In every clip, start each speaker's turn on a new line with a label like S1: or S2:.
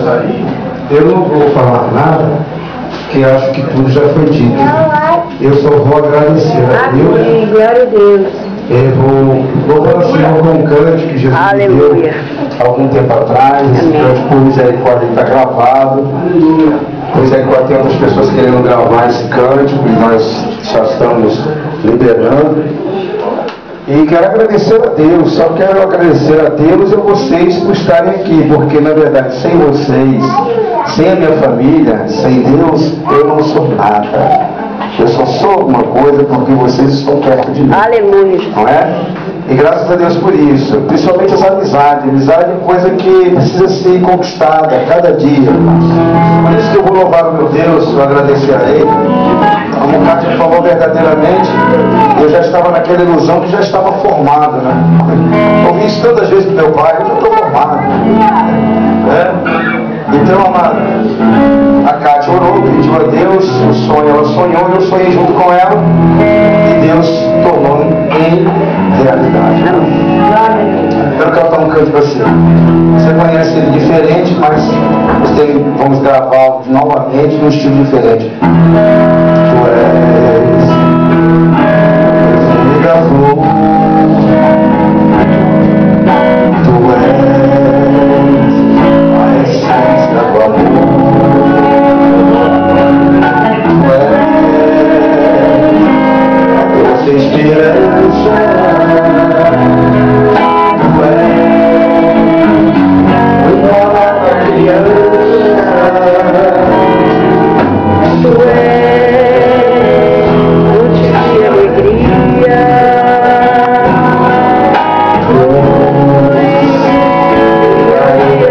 S1: aí, eu não vou falar nada, porque acho que tudo já foi dito. Eu só vou agradecer a Deus.
S2: Amém, glória a Deus.
S1: Eu vou louvar o Senhor com um cântico que Jesus me deu algum tempo atrás. Esse cântico por misericórdia está gravado. Por misericórdia tem outras pessoas querendo gravar esse cântico e nós já estamos liberando. E quero agradecer a Deus, só quero agradecer a Deus e a vocês por estarem aqui, porque na verdade sem vocês, sem a minha família, sem Deus, eu não sou nada. Eu só sou alguma coisa porque vocês estão perto de mim.
S2: Aleluia.
S1: Não é? E graças a Deus por isso. Principalmente essa amizade. Amizade é coisa que precisa ser conquistada a cada dia. Por isso que eu vou louvar o meu Deus, eu agradecer a Ele. Como o Cátia falou verdadeiramente, eu já estava naquela ilusão que já estava formado, né? Ouvi isso tantas vezes do meu pai, eu já estou formado. Então, amado, a Cátia orou, pediu a Deus, o sonho ela sonhou, eu sonhei junto com ela, e Deus tornou em realidade. Quero cantar um canto para você. Você conhece ele diferente, mas vamos gravar novamente num estilo diferente. Tu és flor, tu és a essência do amor, tu és a doce esperança, tu és uma nova criança, tu és fonte de alegria, tu és a alegria,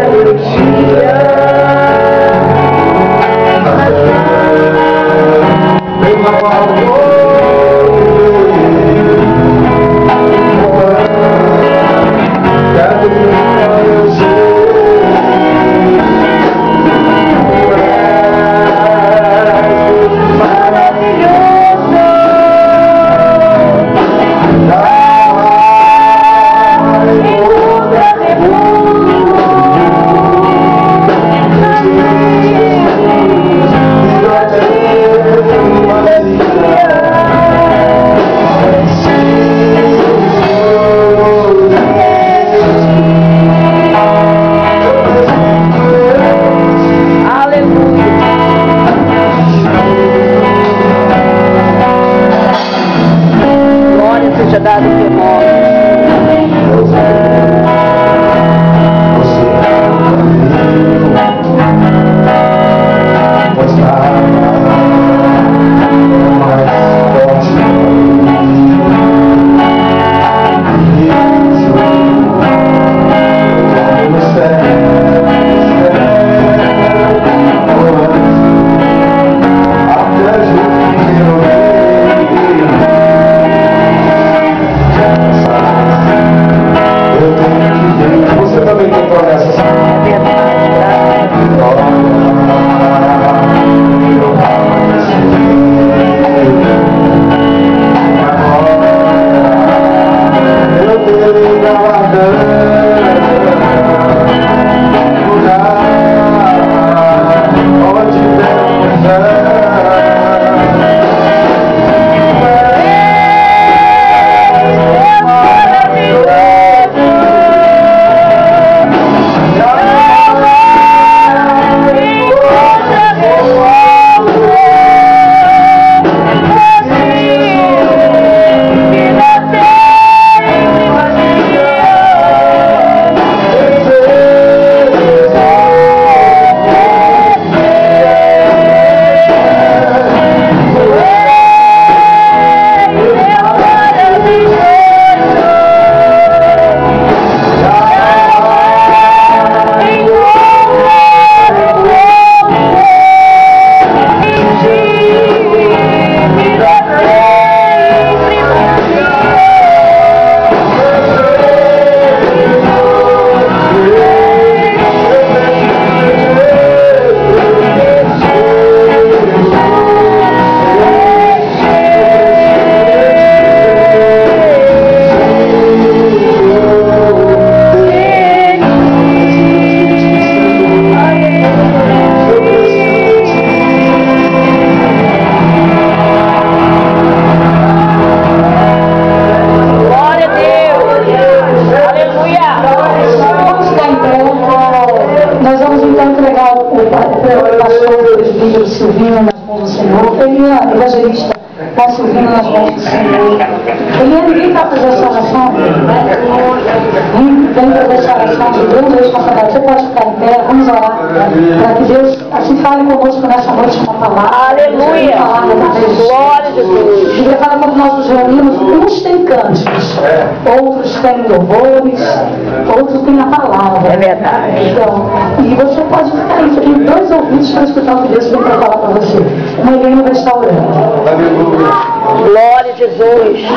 S2: o pastor do presbítero Silvino nas mãos do Senhor, Eliane, evangelista, está Silvino nas mãos do Senhor. Eliane, vem para fazer essa oração, né? Vem fazer essa oração de Deus, responsabilidade. Você pode ficar em pé, vamos orar, para que Deus assim fale conosco nessa noite com a palavra.
S3: Aleluia! Glória a Jesus!
S2: E prepara quando nós nos reunimos, uns têm cânticos, outros têm louvores, outros têm a palavra.
S3: É verdade.
S2: Então, e você pode ficar aí, você tem 2 ouvidos para escutar o que Deus tem para falar para você. Uma igreja vai estar orando.
S3: Glória a Jesus!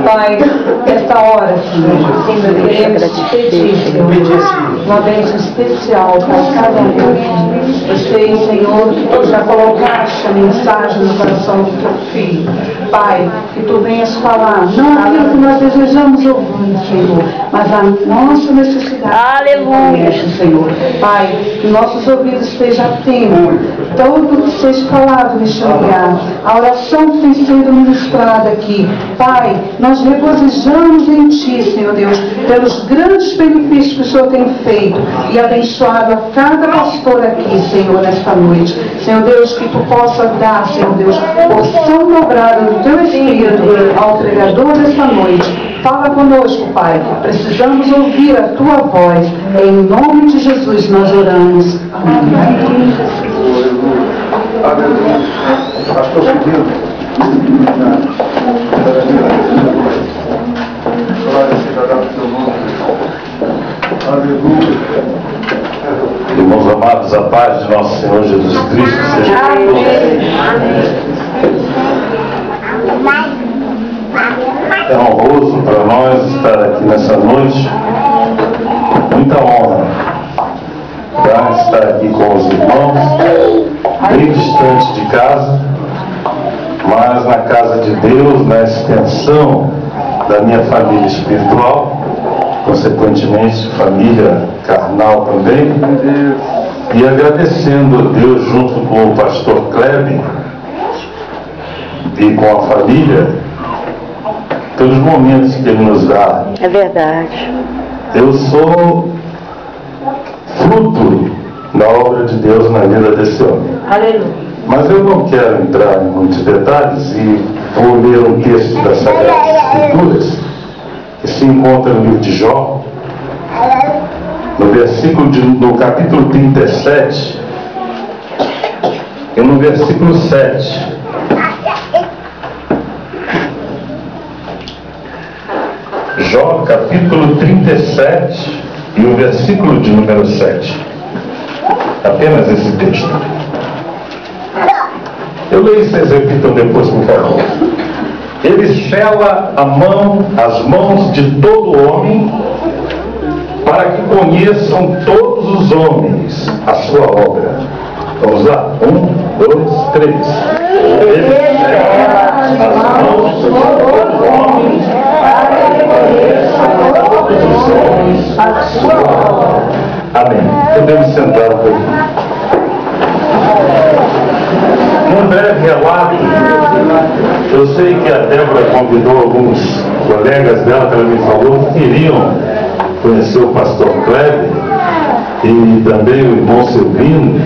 S2: Pai, nesta hora, Senhor, queremos pedir, Senhor, uma bênção especial para cada um. Eu sei, Senhor, que Tu já colocaste a mensagem no coração do Teu Filho. Pai, que Tu venhas falar, não aquilo que nós desejamos ouvir, Senhor, mas a nossa necessidade.
S3: Aleluia,
S2: Senhor. Pai, que nossos ouvidos estejam atentos, tudo que seja falado neste lugar, a oração que tem sido ministrada aqui. Pai, nós regozijamos em Ti, Senhor Deus, pelos grandes benefícios que o Senhor tem feito e abençoado a cada pastor aqui, Senhor, nesta noite. Senhor Deus, que Tu possa dar, Senhor Deus, porção dobrada do Teu Espírito ao pregador desta noite. Fala conosco, Pai. Precisamos ouvir a Tua voz. Em nome de Jesus nós oramos. Amém.
S1: Pastor Silvino. Glória seja dada ao Teu nome. Aleluia.
S4: Irmãos amados, a paz de nosso Senhor Jesus Cristo seja com vocês. É honroso para nós estar aqui nessa noite. Muita honra para estar aqui com os irmãos, bem distante de casa, mas na casa de Deus, na extensão da minha família espiritual, consequentemente família carnal também, e agradecendo a Deus junto com o pastor Kleber e com a família pelos momentos que Ele nos dá.
S3: É verdade.
S4: Eu sou fruto da obra de Deus na vida desse homem.
S3: Aleluia.
S4: Mas eu não quero entrar em muitos detalhes e vou ler um texto das Sagradas Escrituras que se encontra no livro de Jó, no capítulo 37 e no versículo 7. Jó, capítulo 37 e o versículo de número 7. Apenas esse texto. Eu leio e vocês repitam depois, por favor. Ele sela as mãos de todo homem, para que conheçam todos os homens a sua obra. Vamos lá? 1, 2, 3. Ele sela as mãos de todo homem, para que conheçam todos os homens a sua obra. Amém. Podemos sentar um pouquinho. Um breve relato. Eu sei que a Débora convidou alguns colegas dela, que ela me falou, que queriam conhecer o pastor Kleber e também o irmão Silvino.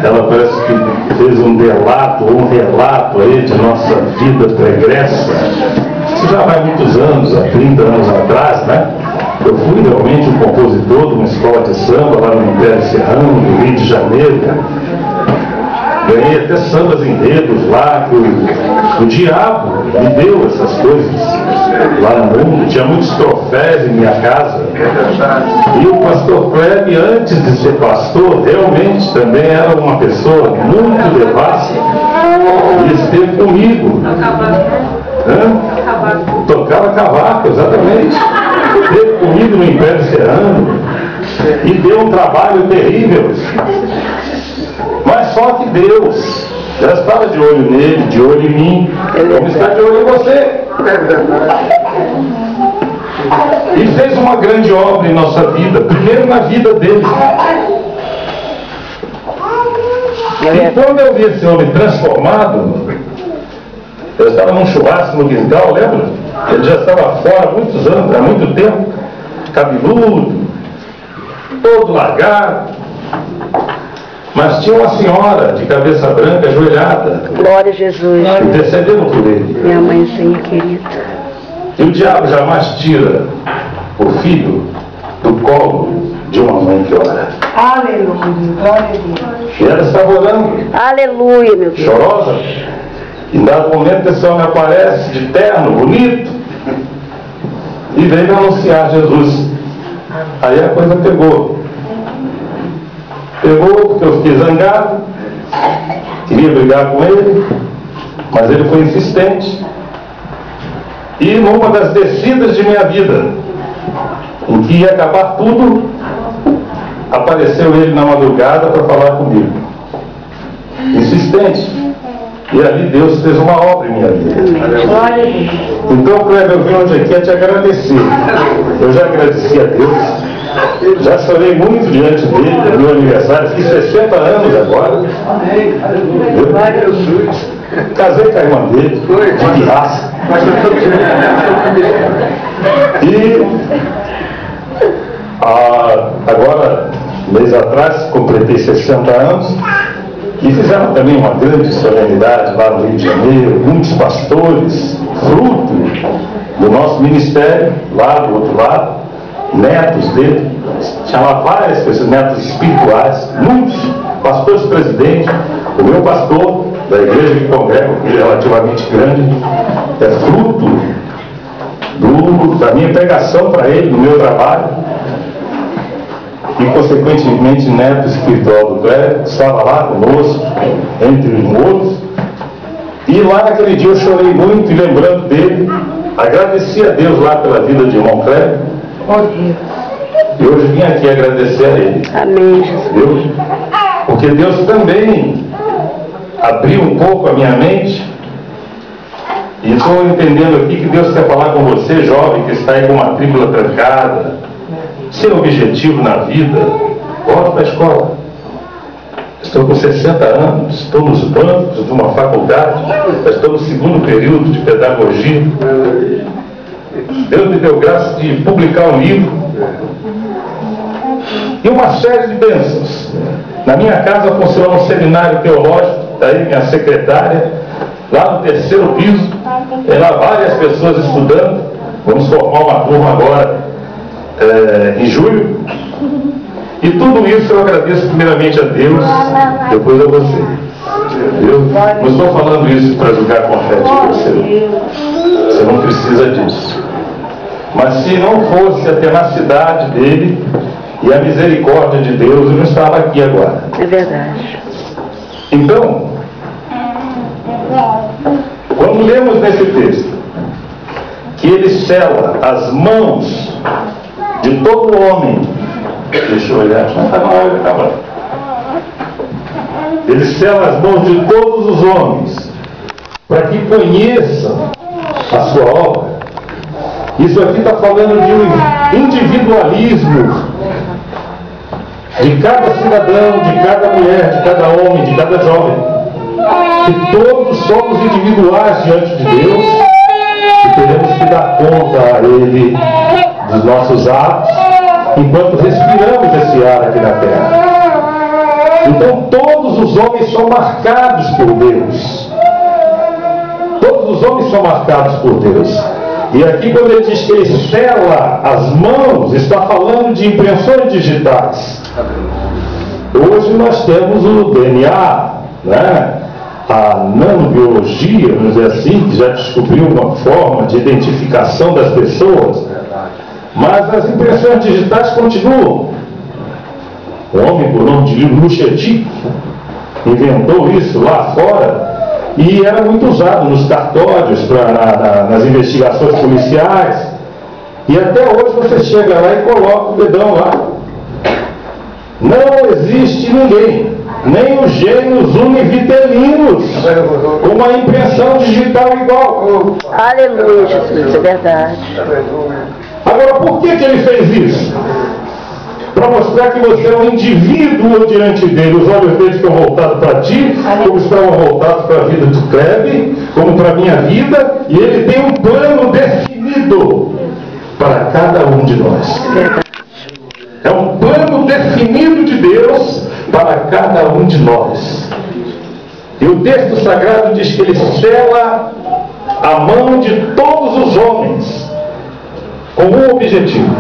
S4: Ela parece que fez um relato aí de nossa vida pregressa. Isso já vai muitos anos, há 30 anos atrás, né? Eu fui realmente um compositor de uma escola de samba lá no Império Serrano, no Rio de Janeiro. Ganhei até sambas enredos lá, que o diabo me deu essas coisas lá no mundo. Tinha muitos troféus em minha casa. E o pastor Kleber, antes de ser pastor, realmente também era uma pessoa muito devassa e esteve comigo. Tocava cavaco, exatamente. Esteve comigo no Império Serrano e deu um trabalho terrível. Mas só que Deus já estava de olho nele, de olho em mim, como está de olho em você. E fez uma grande obra em nossa vida, primeiro na vida dele. E quando eu vi esse homem transformado, eu estava num churrasco no Guisgal, lembra? Ele já estava fora há muitos anos, há muito tempo, cabeludo, todo largado. Mas tinha uma senhora de cabeça branca, ajoelhada,
S3: Glória a Jesus.
S4: intercedendo por ele.
S3: Minha mãezinha querida.
S4: E o diabo jamais tira o filho do colo de uma mãe que ora.
S2: Aleluia. Glória a Deus.
S4: E ela estava orando,
S3: Aleluia, meu Deus.
S4: chorosa. E em dado momento esse homem aparece de terno, bonito, e veio me anunciar Jesus. Aí a coisa pegou. Pegou porque eu fiquei zangado, queria brigar com ele, mas ele foi insistente. E numa das descidas de minha vida, em que ia acabar tudo, apareceu ele na madrugada para falar comigo. Insistente. E ali Deus fez uma obra em minha vida.
S2: Glória a Deus.
S4: Então, Cleber, eu vim hoje aqui a te agradecer. Eu já agradeci a Deus. Já chorei muito diante dele, no meu aniversário. Fiz 60 anos agora. Casei com a irmã dele, de graça. E agora, mês atrás, completei 60 anos. E fizeram também uma grande solenidade lá no Rio de Janeiro, muitos pastores, fruto do nosso ministério, lá do outro lado, netos dele, tinha lá várias pessoas, netos espirituais, muitos pastores presidentes. O meu pastor da igreja que congrega, que é relativamente grande, é fruto da minha pregação para ele, no meu trabalho. E consequentemente neto espiritual do Cléber, estava lá conosco, entre outros. E lá naquele dia eu chorei muito, e lembrando dele, agradeci a Deus lá pela vida de irmão Cléber. E hoje vim aqui agradecer a ele.
S3: Amém, Jesus.
S4: Deus, porque Deus também abriu um pouco a minha mente. E estou entendendo aqui que Deus quer falar com você, jovem, que está aí com uma matrícula trancada, sem objetivo na vida. Volta para a escola. Estou com 60 anos, estou nos bancos de uma faculdade, estou no segundo período de pedagogia. Deus me deu graça de publicar um livro e uma série de bênçãos. Na minha casa funciona um seminário teológico, daí minha secretária, lá no 3º piso, tem lá várias pessoas estudando. Vamos formar uma turma agora em julho. E tudo isso eu agradeço primeiramente a Deus, depois a você. Não estou falando isso para julgar confete de você. Você não precisa disso. Mas se não fosse a tenacidade dele e a misericórdia de Deus, eu não estava aqui agora.
S3: É verdade.
S4: Então, quando lemos nesse texto que ele sela as mãos de todo homem, deixa eu olhar, ele sela as mãos de todos os homens para que conheçam a sua obra. Isso aqui está falando de um individualismo de cada cidadão, de cada mulher, de cada homem, de cada jovem, que todos somos individuais diante de Deus e teremos que dar conta a Ele dos nossos atos enquanto respiramos esse ar aqui na terra. Então todos os homens são marcados por Deus. Todos os homens são marcados por Deus. E aqui quando ele diz que ele sela as mãos, está falando de impressões digitais. Hoje nós temos o DNA, né? A nanobiologia, vamos dizer assim, que já descobriu uma forma de identificação das pessoas. Mas as impressões digitais continuam. O homem, por nome de Luchetti, inventou isso lá fora e era muito usado nos cartórios, nas investigações policiais. E até hoje você chega lá e coloca o dedão lá. Não existe ninguém, nem os gênios univitelinos, com uma impressão digital igual.
S3: Aleluia, Jesus, é verdade.
S4: Agora, por que ele fez isso? Para mostrar que você é um indivíduo diante dele. Os olhos dele estão voltados para ti, como estavam voltados para a vida de Cleber, como para a minha vida, e ele tem um plano definido para cada um de nós. É um plano definido de Deus para cada um de nós. E o texto sagrado diz que ele sela a mão de todos os homens com um objetivo: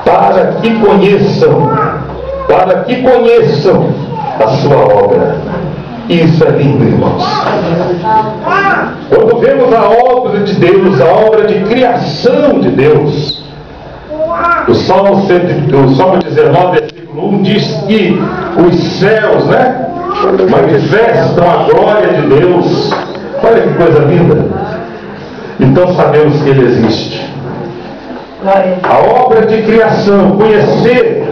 S4: para que conheçam a sua obra. Isso é lindo, irmãos. Quando vemos a obra de Deus, a obra de criação de Deus, o Salmo 19, versículo 1 diz que os céus, manifestam a glória de Deus. Olha que coisa linda. Então sabemos que Ele existe. A obra de criação, conhecer.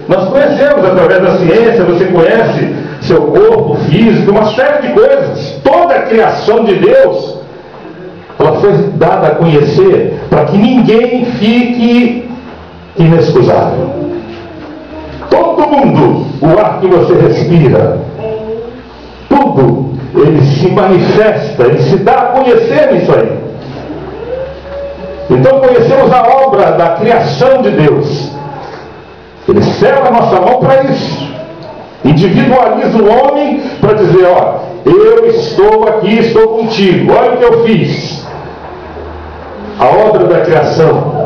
S4: Nós conhecemos através da ciência, você conhece seu corpo físico, uma série de coisas. Toda a criação de Deus, ela foi dada a conhecer para que ninguém fique inexcusável. Todo mundo, o ar que você respira, tudo, ele se manifesta, ele se dá a conhecer nisso aí. Então conhecemos a obra da criação de Deus. Ele sela a nossa mão para isso. Individualiza o homem para dizer: ó, eu estou aqui, estou contigo, olha o que eu fiz. A obra da criação.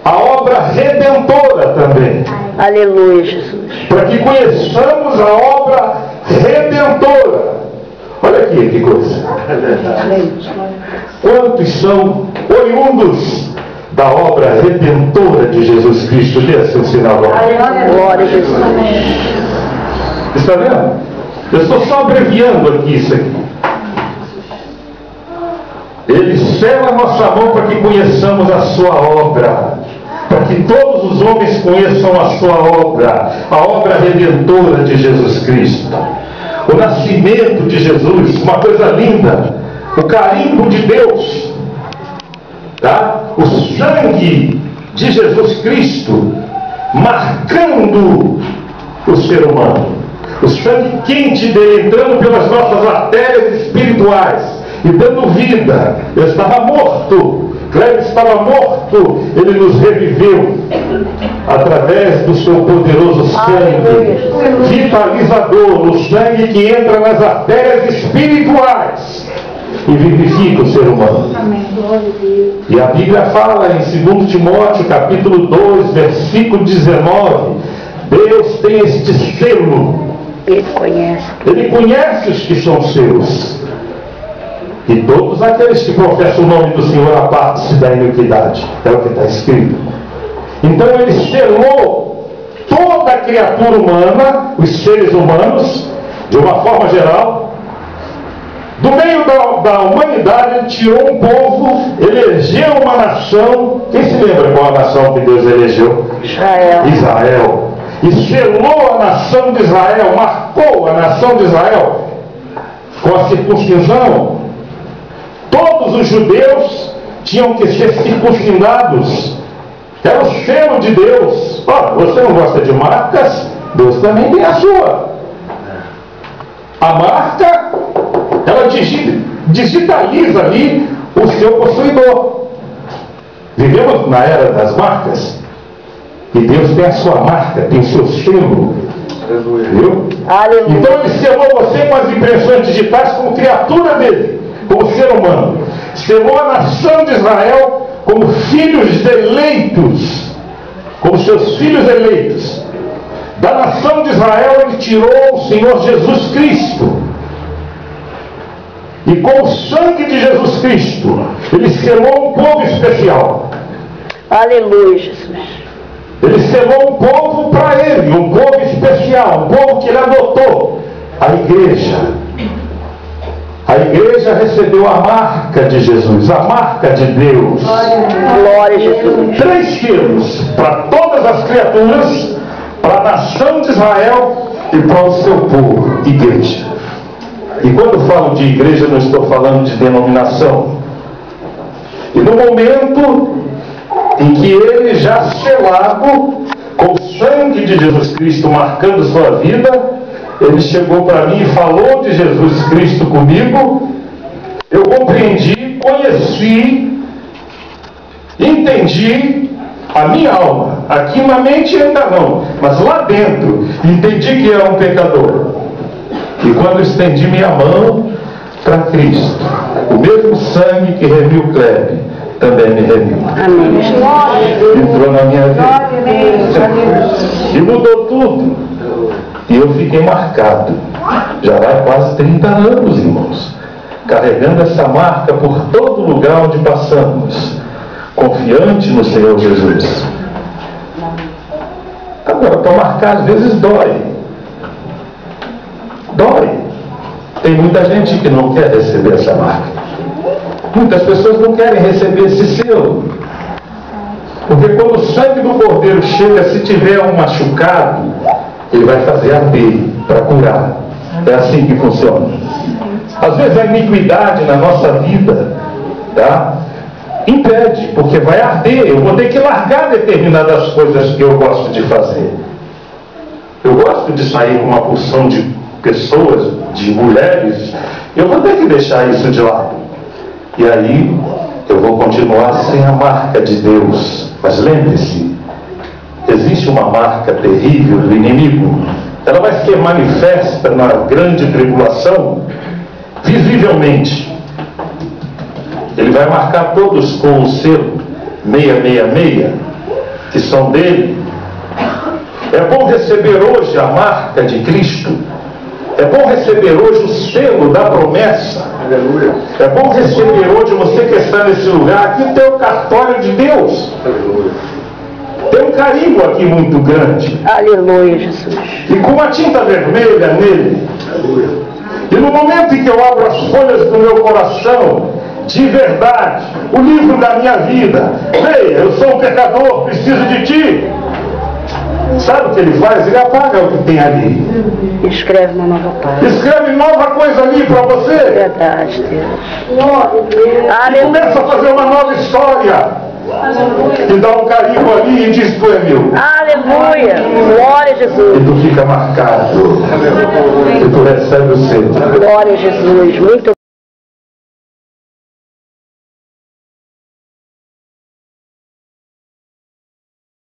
S4: A obra redentora também.
S3: Aleluia, Jesus.
S4: Para que conheçamos a obra redentora. Olha aqui que coisa. Quantos são oriundos da obra redentora de Jesus Cristo? Dê seu sinal agora.
S3: Glória a Jesus.
S4: Está vendo? Eu estou só abreviando aqui isso aqui. Ele sela a nossa mão para que conheçamos a sua obra, para que todos os homens conheçam a sua obra, a obra redentora de Jesus Cristo. O nascimento de Jesus, uma coisa linda, o carimbo de Deus, tá? O sangue de Jesus Cristo marcando o ser humano, o sangue quente dele entrando pelas nossas artérias espirituais e dando vida. Eu estava morto, Cleber estava morto, ele nos reviveu através do seu poderoso sangue vitalizador, o sangue que entra nas artérias espirituais e vivifica o ser humano. E a Bíblia fala em 2 Timóteo capítulo 2, versículo 19, Deus tem este selo. Ele conhece os que são seus. E todos aqueles que professam o nome do Senhor apartam-se da iniquidade. É o que está escrito. Então ele selou toda a criatura humana, os seres humanos, de uma forma geral. Do meio da humanidade, ele tirou um povo, elegeu uma nação. Quem se lembra qual a nação que Deus elegeu? Israel. E selou a nação de Israel, marcou a nação de Israel com a circuncisão. Todos os judeus tinham que ser circuncidados. Era o selo de Deus. Você não gosta de marcas? Deus também tem a sua. A marca, ela digitaliza ali o seu possuidor. Vivemos na era das marcas. E Deus tem a sua marca, tem o seu selo. Viu? Então ele selou você com as impressões digitais como criatura dele, como ser humano. Selou a nação de Israel como filhos eleitos, como seus filhos eleitos. Da nação de Israel ele tirou o Senhor Jesus Cristo. E com o sangue de Jesus Cristo ele selou um povo especial.
S3: Aleluia, Jesus.
S4: Ele selou um povo para ele, um povo especial, um povo que ele adotou, a igreja. A igreja recebeu a marca de Jesus, a marca de Deus.
S3: Glória a Jesus.
S4: 3 selos para todas as criaturas, para a nação de Israel e para o seu povo, igreja. E quando falo de igreja, não estou falando de denominação. E no momento em que ele, já selado com o sangue de Jesus Cristo marcando sua vida, ele chegou para mim e falou de Jesus Cristo comigo. Eu compreendi, conheci, entendi, a minha alma Aqui na mente ainda não, mas lá dentro entendi que era um pecador. E quando estendi minha mão para Cristo, o mesmo sangue que remiu Kleber também me remiu. Entrou na minha vida e mudou tudo. E eu fiquei marcado. Já vai quase 30 anos, irmãos, carregando essa marca por todo lugar onde passamos, confiante no Senhor Jesus. Agora, para marcar às vezes dói. Dói. Tem muita gente que não quer receber essa marca. Muitas pessoas não querem receber esse selo. Porque quando o sangue do Cordeiro chega, se tiver um machucado, ele vai fazer arder para curar. É assim que funciona. Às vezes a iniquidade na nossa vida, tá, impede, porque vai arder. Eu vou ter que largar determinadas coisas que eu gosto de fazer. Eu gosto de sair com uma porção de pessoas, de mulheres. Eu vou ter que deixar isso de lado. E aí eu vou continuar sem a marca de Deus. Mas lembre-se, existe uma marca terrível do inimigo. Ela vai ser manifesta na grande tribulação, visivelmente. Ele vai marcar todos com o selo 666, que são dele. É bom receber hoje a marca de Cristo. É bom receber hoje o selo da promessa. Aleluia. É bom receber hoje, você que está nesse lugar, aqui tem o cartório de Deus. Aleluia. Tem um carimbo aqui muito grande.
S3: Aleluia, Jesus.
S4: E com uma tinta vermelha nele. Aleluia. E no momento em que eu abro as folhas do meu coração, de verdade, o livro da minha vida, leia, eu sou um pecador, preciso de ti. Sabe o que ele faz? Ele apaga o que tem ali.
S3: Escreve uma nova página.
S4: Escreve nova coisa ali para você.
S3: Verdade, Deus.
S4: E começa a fazer uma nova história. E dá um carimbo ali e diz: tu é meu.
S3: Aleluia. Glória a Jesus.
S4: E tu fica marcado. E tu recebe o selo.
S3: Glória a Jesus. Muito